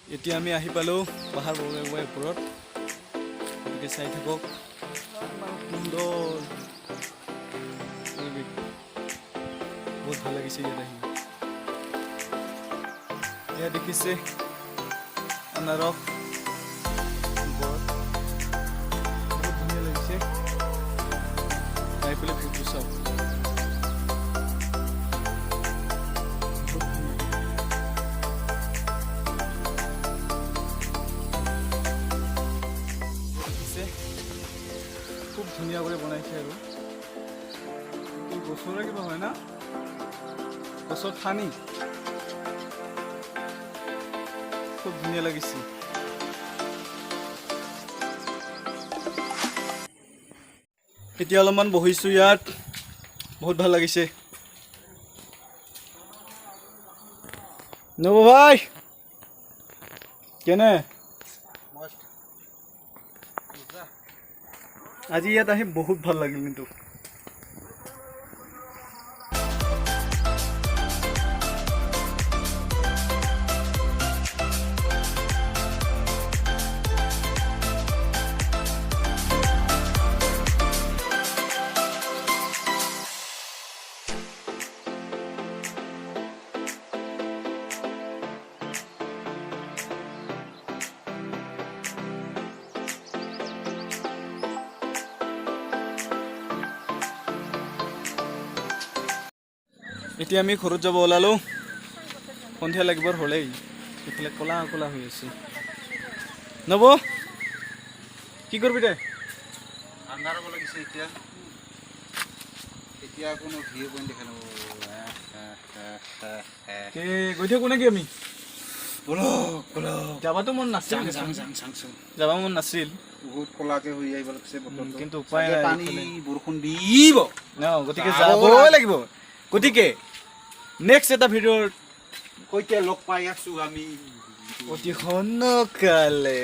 এতিয়া আমি আহি পালোঁ পাহাৰ বগাই বগাই ওপৰত গতিকে চাই থাকক সুন্দৰ বহুত ভাল লাগিছে ইয়াত আহি এয়া দেখিছে আনাৰস ওপৰত বহুত ধুনীয়া লাগিছে আহি পেলাই ভিউটো চাওক খুব ধুনীয়া কৰে বনাইছে আৰু গছৰে কিবা হয় না গছৰ ঠানি খুব ধুনীয়া লাগিছে এতিয়া অলপমান বহিছোঁ ইয়াত বহুত ভাল লাগিছে নব ভাই কেনে আজি ইয়াত আহি বহুত ভাল লাগিল কিন্তু এতিয়া আমি ঘৰত যাব ওলালোঁ সন্ধিয়া লাগিবৰ হ'লেই এইফালে ক'লা ক'লা হৈ আছে নব কি কৰিবি দে আন্ধাৰ হ'ব লাগিছে এতিয়া এতিয়া কোনো ভিউ পইণ্ট দেখা নাপাব গৈ থাকোঁ নেকি আমি যাবাতো মন নাছিল যাব মন নাছিল বহুত ক'লাকে হৈ আহিব লাগিছে কিন্তু উপায় নাই পানী বৰষুণ দিব গতিকে যাবই লাগিব গতিকে নেক্সট এটা ভিডিঅ'ৰ সৈতে লগ পাই আছোঁ আমি অতি সোনকালে